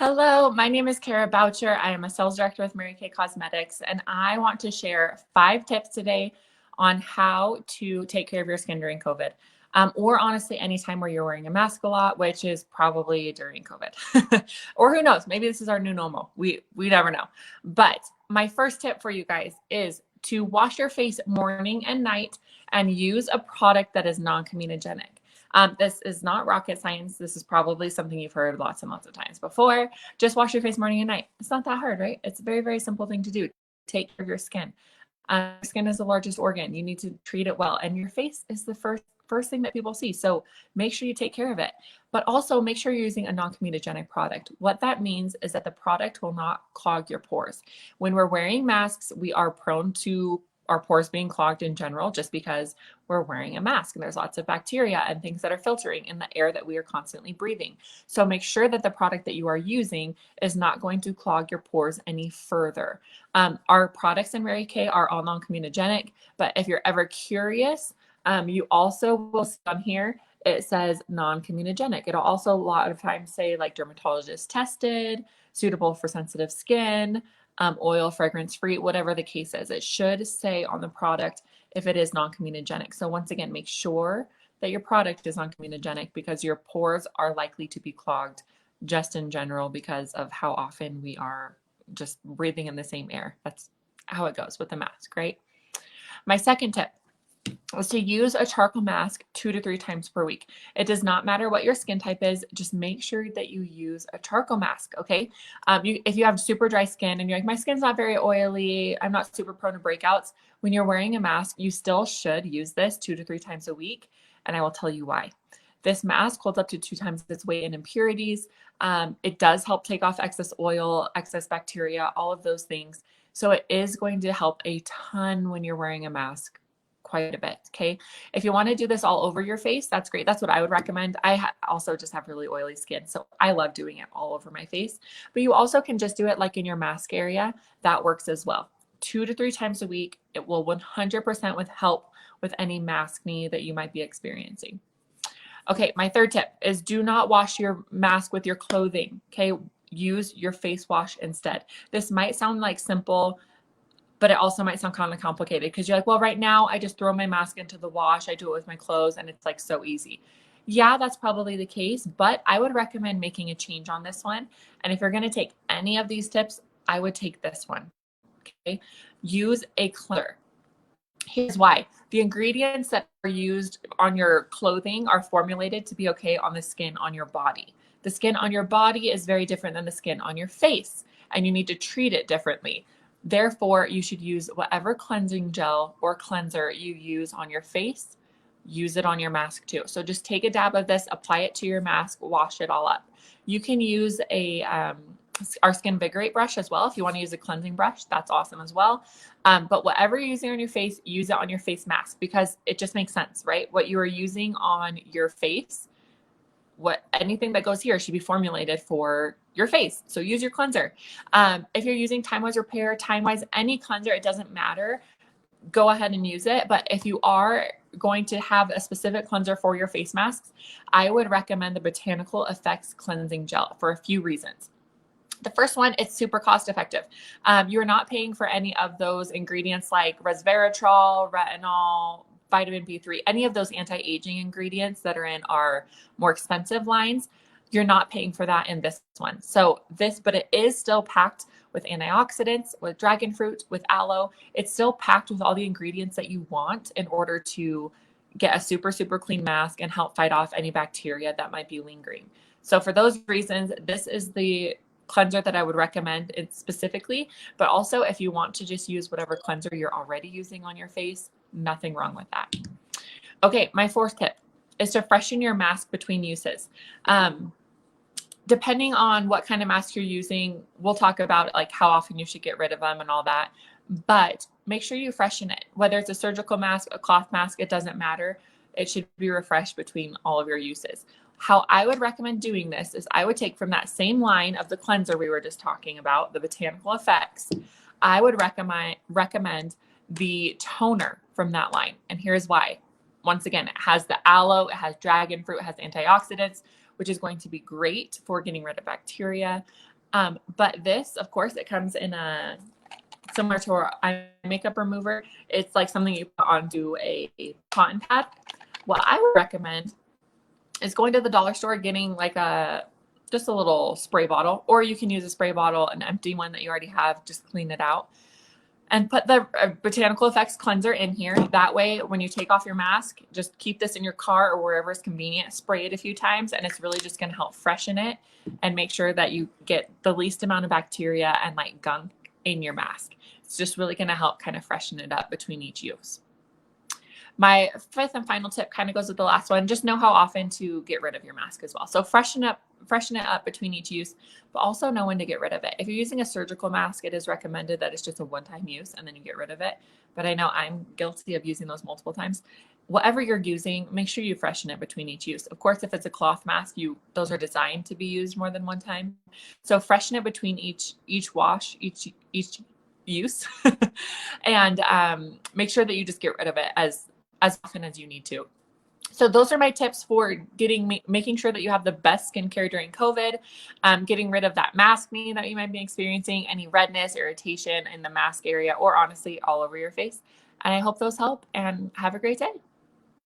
Hello, my name is Kara Boucher. I am a sales director with Mary Kay Cosmetics, and I want to share 5 tips today on how to take care of your skin during COVID. Or honestly, anytime where you're wearing a mask a lot, which is probably during COVID. Or who knows, maybe this is our new normal. We never know. But my first tip for you guys is to wash your face morning and night and use a product that is non-comedogenic. This is not rocket science. This is probably something you've heard lots and lots of times before. Just wash your face morning and night. It's not that hard, right? It's a very, very simple thing to do. Take care of your skin. Skin is the largest organ. You need to treat it well. And your face is the first thing that people see. So make sure you take care of it. But also make sure you're using a non-comedogenic product. What that means is that the product will not clog your pores. When we're wearing masks, we are prone to our pores being clogged in general just because we're wearing a mask and there's lots of bacteria and things that are filtering in the air that we are constantly breathing. So make sure that the product that you are using is not going to clog your pores any further. Our products in Mary Kay are all non-comedogenic, but if you're ever curious, you also will see on here, it says non-comedogenic. It'll also a lot of times say like dermatologist tested, suitable for sensitive skin, oil, fragrance free, whatever the case is. It should say on the product if it is non-comedogenic. So once again, make sure that your product is non-comedogenic because your pores are likely to be clogged just in general because of how often we are just breathing in the same air. That's how it goes with the mask, right? My second tip is to use a charcoal mask 2 to 3 times per week. It does not matter what your skin type is. Just make sure that you use a charcoal mask, okay? If you have super dry skin and you're like, my skin's not very oily, I'm not super prone to breakouts, when you're wearing a mask, you still should use this 2 to 3 times a week, and I will tell you why. This mask holds up to 2 times its weight in impurities. It does help take off excess oil, excess bacteria, all of those things. So it is going to help a ton when you're wearing a mask, quite a bit. Okay. If you want to do this all over your face, that's great. That's what I would recommend. I also just have really oily skin, so I love doing it all over my face, but you also can just do it like in your mask area. That works as well. 2 to 3 times a week. It will 100% with help with any mask need that you might be experiencing. Okay. My third tip is do not wash your mask with your clothing. Okay. Use your face wash instead. This might sound like simple, but it also might sound kind of complicated because you're like, well, right now I just throw my mask into the wash. I do it with my clothes and it's like so easy. Yeah, that's probably the case, but I would recommend making a change on this one. And if you're going to take any of these tips, I would take this one. Okay. Use a cleanser. Here's why. The ingredients that are used on your clothing are formulated to be okay on the skin on your body. The skin on your body is very different than the skin on your face, and you need to treat it differently. Therefore, you should use whatever cleansing gel or cleanser you use on your face, use it on your mask too. So just take a dab of this, apply it to your mask, wash it all up. You can use our Skinvigorate brush as well. If you want to use a cleansing brush, that's awesome as well. But whatever you're using on your face, use it on your face mask because it just makes sense, right? What you are using on your face, anything that goes here should be formulated for your face. So use your cleanser. If you're using Time Wise Repair, Time Wise, any cleanser, it doesn't matter. Go ahead and use it. But if you are going to have a specific cleanser for your face masks, I would recommend the Botanical Effects Cleansing Gel for a few reasons. The first one, it's super cost effective. You're not paying for any of those ingredients like resveratrol, retinol, vitamin B3, any of those anti-aging ingredients that are in our more expensive lines. You're not paying for that in this one. But it is still packed with antioxidants, with dragon fruit, with aloe. It's still packed with all the ingredients that you want in order to get a super, super clean mask and help fight off any bacteria that might be lingering. So for those reasons, this is the cleanser that I would recommend it specifically, but also if you want to just use whatever cleanser you're already using on your face, nothing wrong with that. Okay, my fourth tip is to freshen your mask between uses. Depending on what kind of mask you're using, we'll talk about like how often you should get rid of them and all that, but make sure you freshen it. Whether it's a surgical mask, a cloth mask, it doesn't matter. It should be refreshed between all of your uses. How I would recommend doing this is I would take from that same line of the cleanser we were just talking about, the Botanical Effects, I would recommend the toner from that line. And here's why. Once again, it has the aloe, it has dragon fruit, it has antioxidants, which is going to be great for getting rid of bacteria. But this, of course, it comes in a similar to our eye makeup remover. It's like something you put onto a cotton pad. What I would recommend is going to the dollar store, getting like just a little spray bottle, or you can use a spray bottle, an empty one that you already have, just clean it out and put the Botanical Effects cleanser in here. That way, when you take off your mask, just keep this in your car or wherever is convenient, spray it a few times, and it's really just going to help freshen it and make sure that you get the least amount of bacteria and like gunk in your mask. It's just really going to help kind of freshen it up between each use. My fifth and final tip kind of goes with the last one. Just know how often to get rid of your mask as well. So freshen it up between each use, but also know when to get rid of it. If you're using a surgical mask, it is recommended that it's just a one-time use and then you get rid of it. But I know I'm guilty of using those multiple times. Whatever you're using, make sure you freshen it between each use. Of course, if it's a cloth mask, those are designed to be used more than one time. So freshen it between each wash, each use, and make sure that you just get rid of it as often as you need to. So those are my tips for making sure that you have the best skincare during COVID, getting rid of that maskne that you might be experiencing, any redness, irritation in the mask area, or honestly all over your face. And I hope those help, and have a great day.